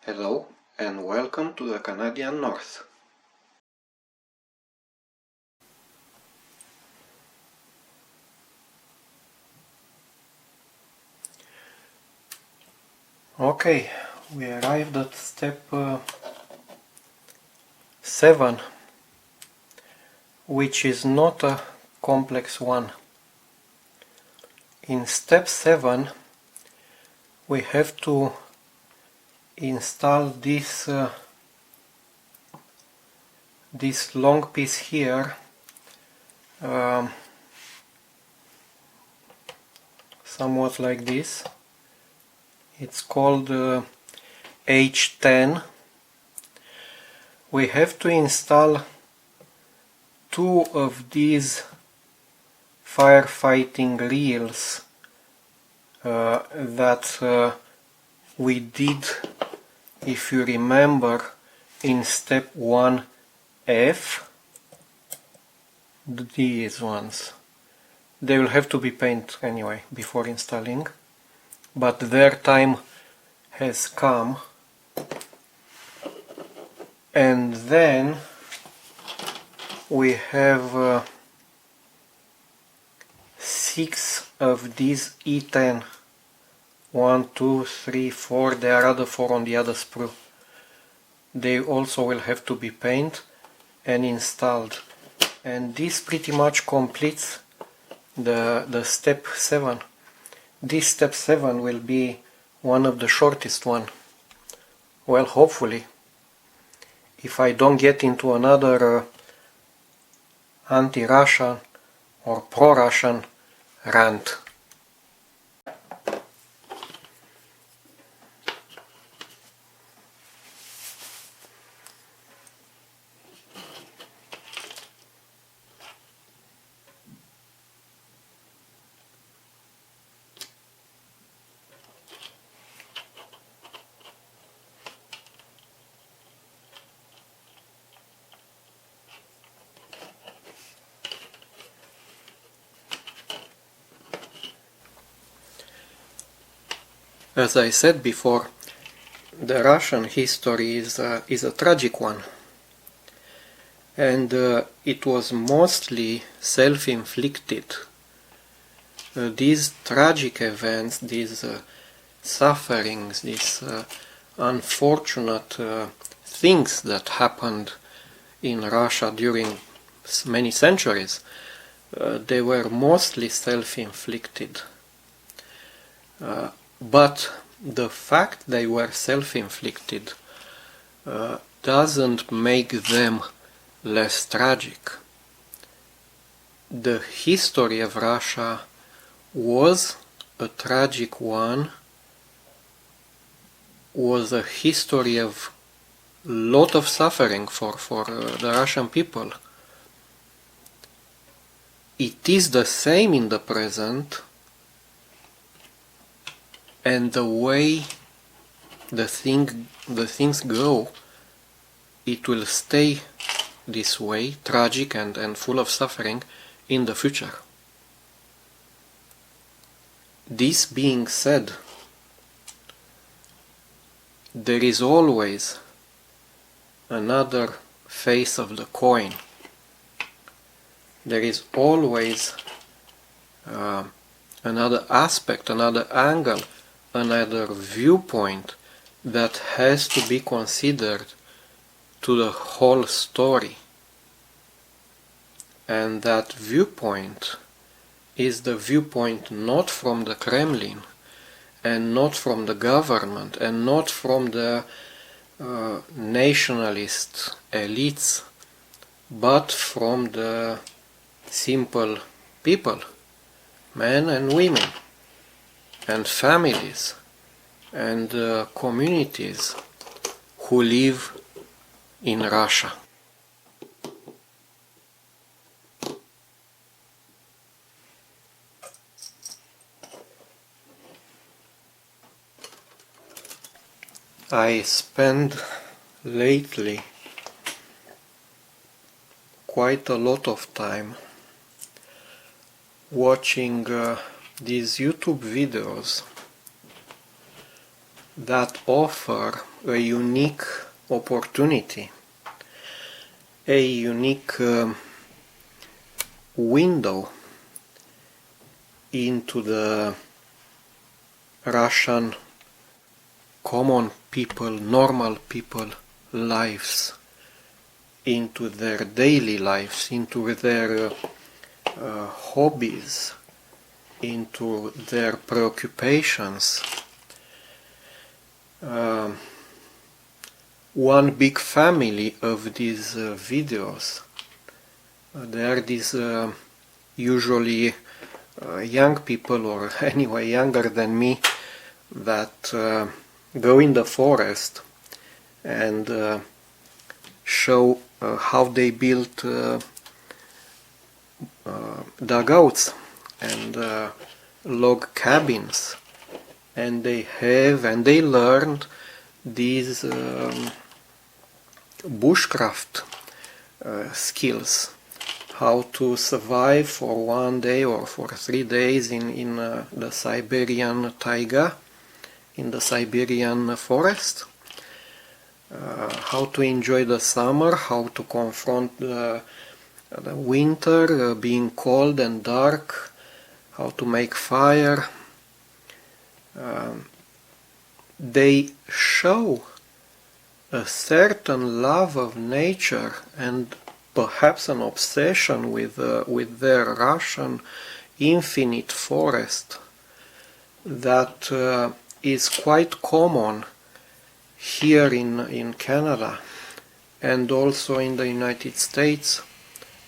Hello and welcome to the Canadian North. Okay, we arrived at step 7, which is not a complex one. In step 7 we have to install this long piece here, somewhat like this. It's called H10. We have to install 2 of these firefighting reels that we did, if you remember, in step 1F. These ones. They will have to be painted anyway before installing, but their time has come. And then we have 6 of these E10. 1, 2, 3, 4. There are other 4 on the other sprue. They also will have to be painted and installed. And this pretty much completes the step 7. This step 7 will be one of the shortest one. Well, hopefully, if I don't get into another anti-Russian or pro-Russian rant. As I said before, the Russian history is a tragic one, and it was mostly self-inflicted. These tragic events, these sufferings, these unfortunate things that happened in Russia during many centuries, they were mostly self-inflicted. But the fact they were self-inflicted doesn't make them less tragic. The history of Russia was a tragic one, was a history of lot of suffering for the Russian people. It is the same in the present, and the way the things go, it will stay this way, tragic and full of suffering, in the future. This being said, there is always another face of the coin. There is always another aspect, another angle, another viewpoint that has to be considered to the whole story. And that viewpoint is the viewpoint not from the Kremlin, and not from the government, and not from the nationalist elites, but from the simple people, men and women, and families, and communities who live in Russia. I spend lately quite a lot of time watching these YouTube videos that offer a unique opportunity, a unique window into the Russian common people, normal people lives, into their daily lives, into their hobbies, into their preoccupations. One big family of these videos. There are these usually young people, or anyway younger than me, that go in the forest and show how they built dugouts and log cabins, and they learned these bushcraft skills, how to survive for 1 day or for 3 days in the Siberian taiga, in the Siberian forest, how to enjoy the summer, how to confront the winter, being cold and dark, how to make fire. They show a certain love of nature and perhaps an obsession with their Russian infinite forest that is quite common here in Canada and also in the United States.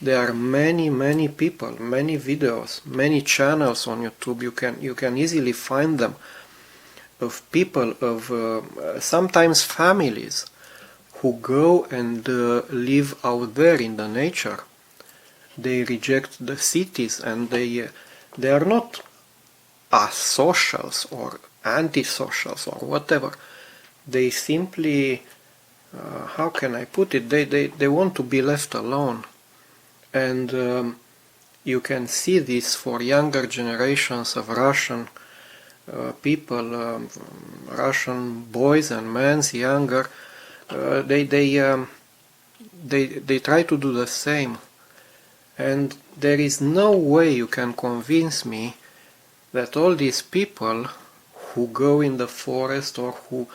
There are many people, many videos, many channels on YouTube. You can easily find them, of people, of sometimes families, who go and live out there in the nature. They reject the cities, and they are not asocials or antisocials or whatever. They simply, how can I put it, they want to be left alone. And you can see this for younger generations of Russian people, Russian boys and men, younger. They try to do the same, and there is no way you can convince me that all these people who go in the forest or who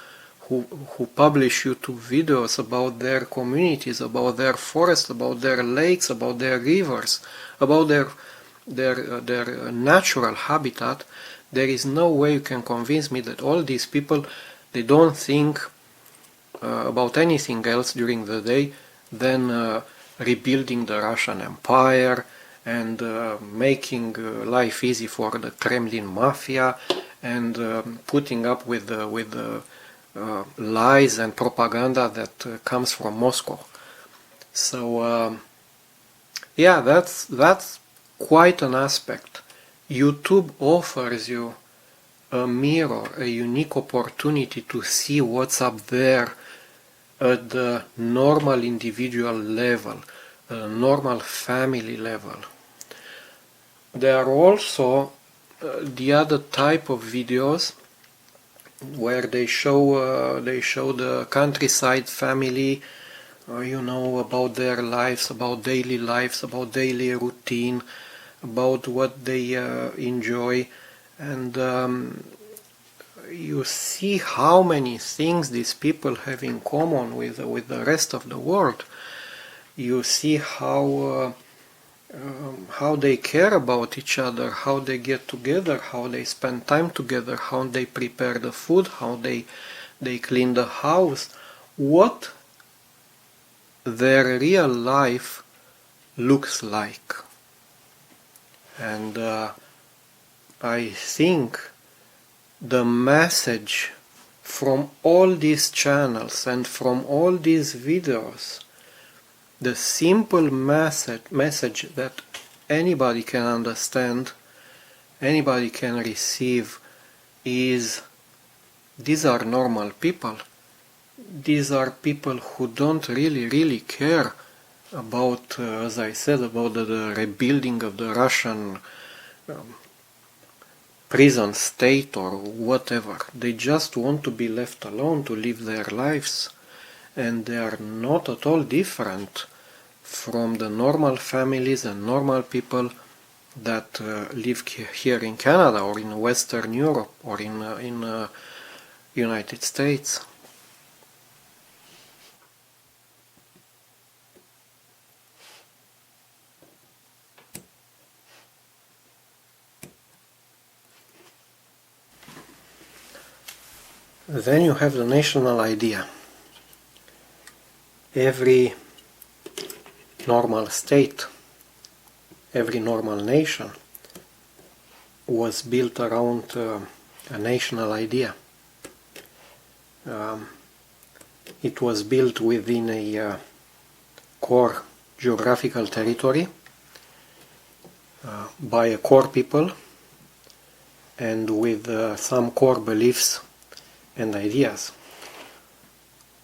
publish YouTube videos about their communities, about their forests, about their lakes, about their rivers, about their natural habitat, there is no way you can convince me that all these people, they don't think about anything else during the day than rebuilding the Russian Empire and making life easy for the Kremlin mafia and putting up with the lies and propaganda that comes from Moscow. So yeah, that's quite an aspect. YouTube offers you a mirror, a unique opportunity to see what's up there at the normal individual level, normal family level. There are also the other type of videos where they show the countryside family, about their lives, about daily lives, about daily routine, about what they enjoy, and you see how many things these people have in common with the rest of the world. You see how they care about each other, how they get together, how they spend time together, how they prepare the food, how they clean the house, what their real life looks like. And I think the message from all these channels and from all these videos, the simple message that anybody can understand, anybody can receive, is these are normal people. These are people who don't really care about, as I said, about the rebuilding of the Russian prison state or whatever. They just want to be left alone to live their lives, and they are not at all different from the normal families and normal people that live here in Canada or in Western Europe or in United States. Then you have the national idea. Every normal state, every normal nation was built around a national idea. It was built within a core geographical territory by a core people and with some core beliefs and ideas.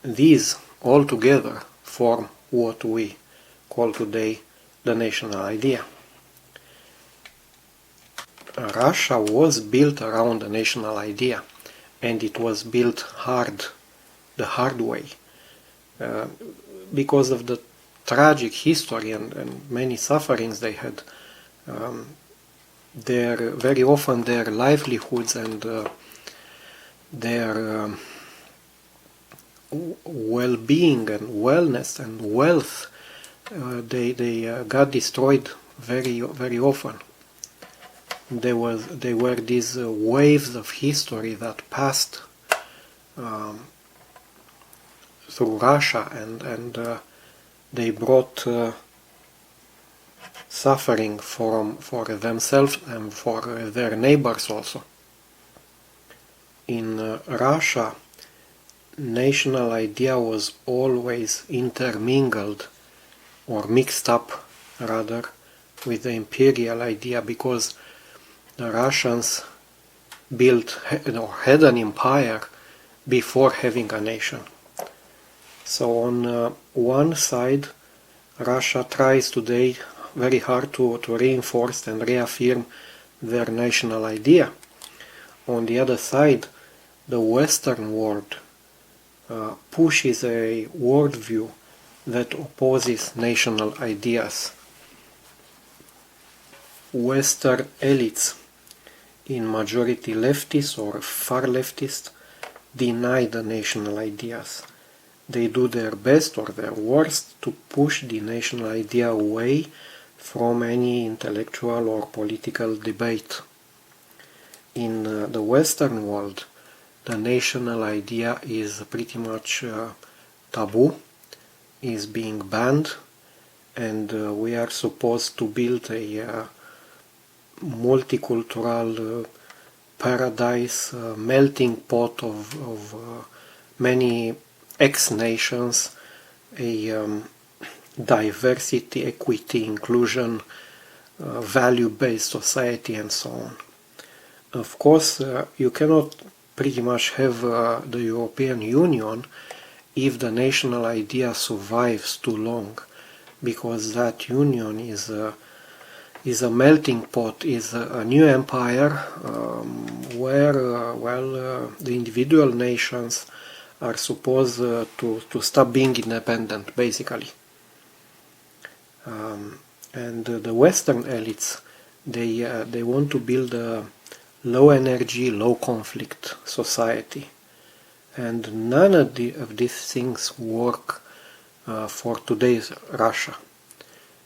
These all together form what we call today the national idea. Russia was built around the national idea, and it was built the hard way, because of the tragic history and many sufferings they had. Very often their livelihoods and their well-being and wellness and wealth, they got destroyed very often. There were these waves of history that passed through Russia, and they brought suffering for themselves and for their neighbors also. In Russia, national idea was always intermingled or mixed up rather with the imperial idea, because the Russians built or had an empire before having a nation. So on one side, Russia tries today very hard to reinforce and reaffirm their national idea. On the other side, the Western world pushes a worldview that opposes national ideas. Western elites, in majority leftist or far leftist, deny the national ideas. They do their best or their worst to push the national idea away from any intellectual or political debate. In the Western world, the national idea is pretty much taboo, is being banned, and we are supposed to build a multicultural paradise, melting pot of many ex-nations, a diversity, equity, inclusion, value-based society, and so on. Of course, you cannot pretty much have the European Union if the national idea survives too long, because that union is a melting pot, is a new empire where the individual nations are supposed to stop being independent, basically. And the Western elites, they want to build a low energy, low conflict society, and none of these things work for today's Russia.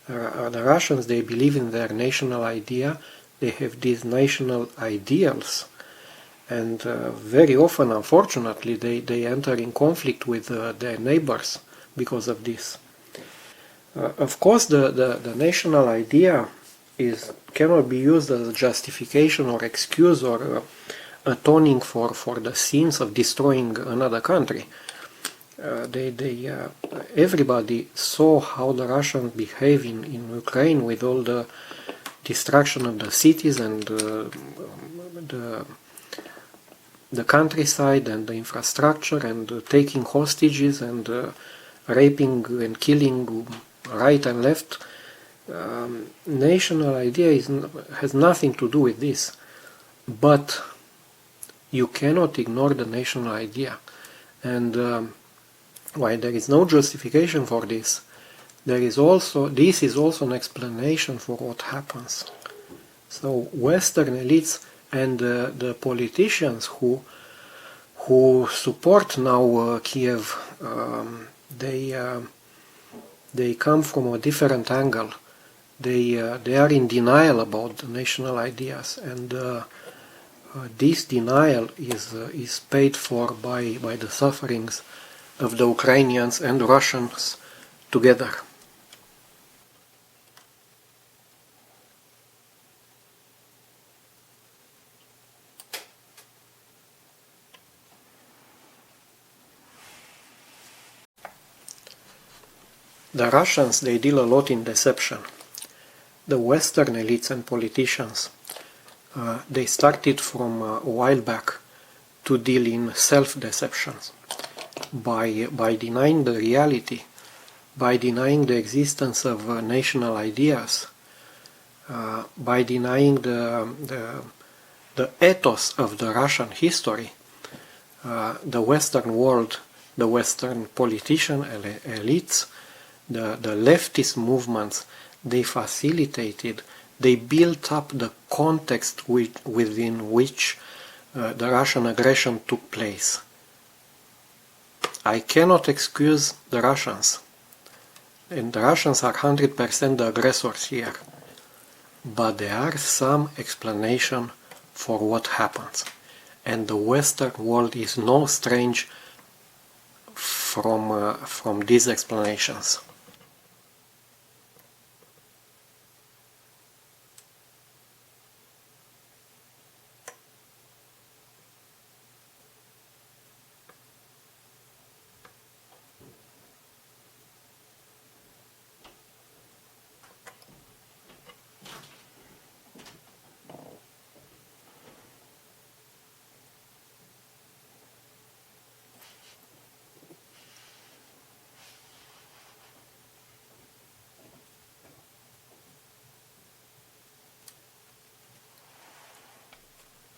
The Russians, they believe in their national idea, they have these national ideals, and very often, unfortunately, they enter in conflict with their neighbors because of this. Of course, the national idea cannot be used as a justification or excuse or atoning for the sins of destroying another country. Everybody saw how the Russians behave in Ukraine with all the destruction of the cities and the countryside and the infrastructure, and taking hostages and raping and killing right and left. National idea has nothing to do with this. But you cannot ignore the national idea. And while there is no justification for this, this is also an explanation for what happens. So Western elites and the politicians who support now Kiev, they come from a different angle. They are in denial about the national ideas, and this denial is paid for by the sufferings of the Ukrainians and Russians together. The Russians, they deal a lot in deception. The Western elites and politicians, they started from a while back to deal in self-deception by denying the reality, by denying the existence of national ideas, by denying the ethos of the Russian history. The Western world, the Western politician elites, the leftist movements, they facilitated, they built up the context within which the Russian aggression took place. I cannot excuse the Russians, and the Russians are 100% the aggressors here, but there are some explanation for what happens, and the Western world is no strange from these explanations.